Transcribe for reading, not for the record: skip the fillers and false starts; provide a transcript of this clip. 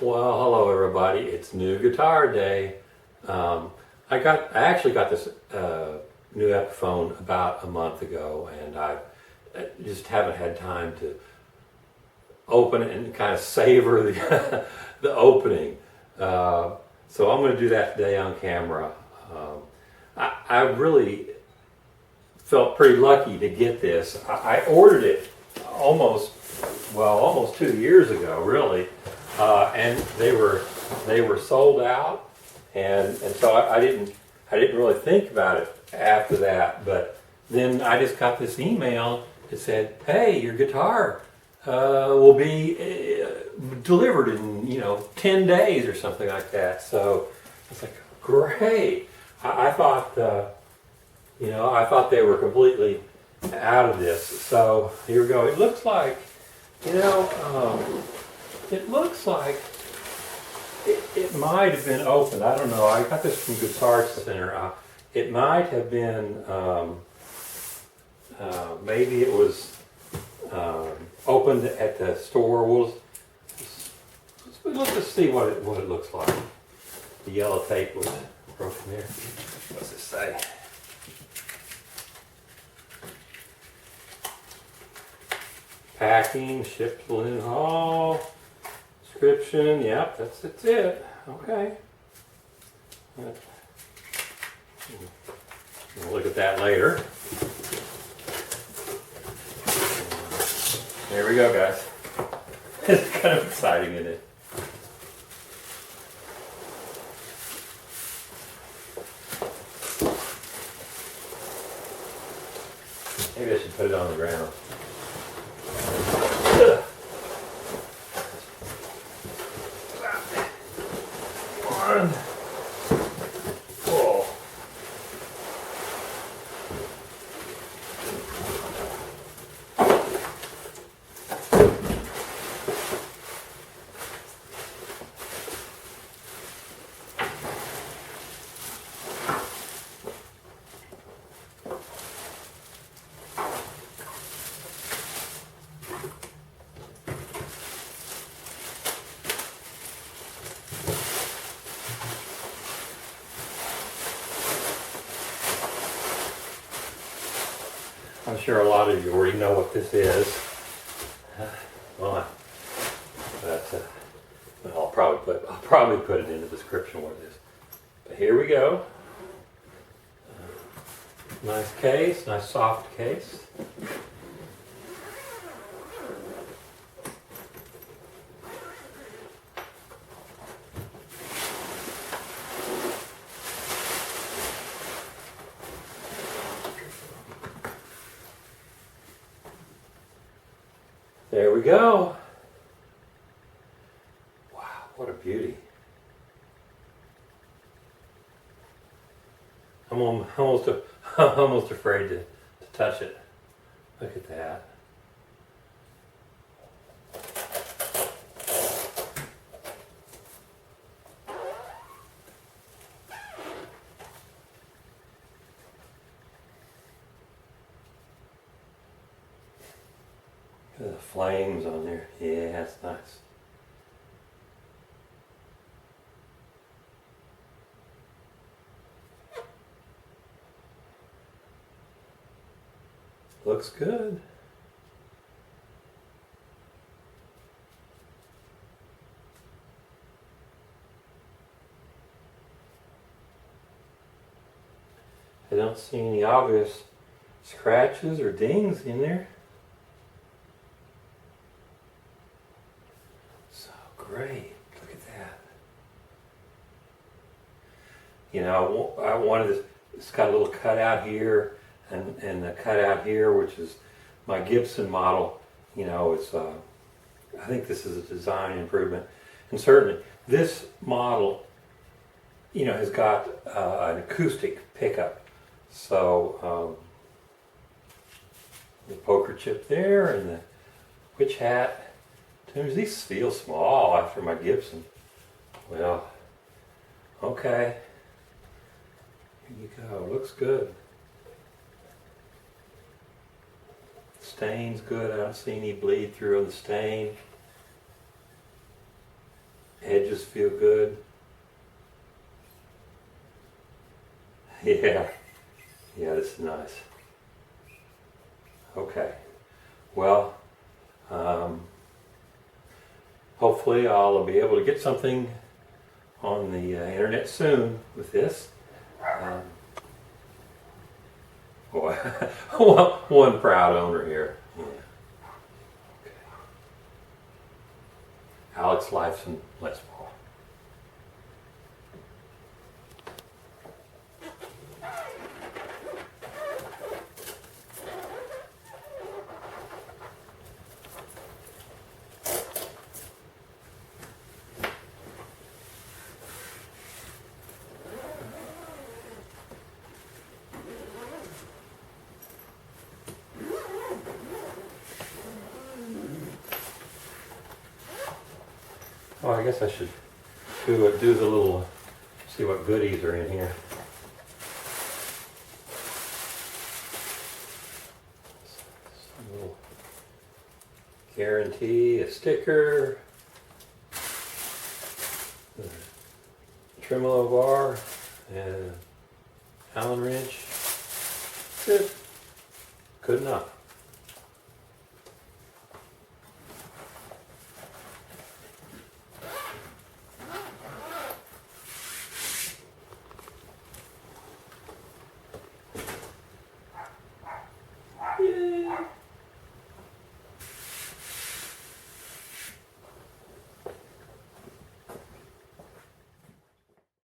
Well, hello everybody. It's new guitar day. I actually got this new Epiphone about a month ago, and I just haven't had time to open it and kind of savor the the opening. So I'm going to do that today on camera. I really felt pretty lucky to get this. I ordered it almost 2 years ago, really. And they were sold out, and so I didn't really think about it after that. But then I just got this email that said, "Hey, your guitar will be delivered in 10 days or something like that." So I was like, "Great!" I thought I thought they were completely out of this. So here we go. It looks like It looks like it might have been opened. I don't know. I got this from Guitar Center. It might have been, maybe it was opened at the store. Let's just see what it looks like. The yellow tape was broken there. What's it say? Packing, shipped to Lynn Hall. Description, yep, that's it. Okay. We'll look at that later. There we go, guys. It's kind of exciting, isn't it? Maybe I should put it on the ground. Whoa. I'm sure a lot of you already know what this is. Well, I'll probably put it in the description what it is. But here we go. Nice case, nice soft case. There we go. Wow, what a beauty. I'm almost afraid to touch it. Look at that. Look at the flames on there. Yeah, that's nice. Looks good. I don't see any obvious scratches or dings in there. So great. Look at that. I wanted this. It's got a little cutout here. And the cutout here, which is my Gibson model, it's I think this is a design improvement, and certainly this model, has got an acoustic pickup. So the poker chip there, and the witch hat. These feel small after my Gibson. Well, okay. Here you go. Looks good. Stain's good. I don't see any bleed through on the stain. Edges feel good. Yeah, this is nice. Okay, well, hopefully I'll be able to get something on the internet soon with this. Boy, one proud owner here. Yeah. Okay. Alex Lifeson, Les Paul. Oh, I guess I should do the little, see what goodies are in here. Some little guarantee, a sticker, a tremolo bar, and Allen wrench. Good enough.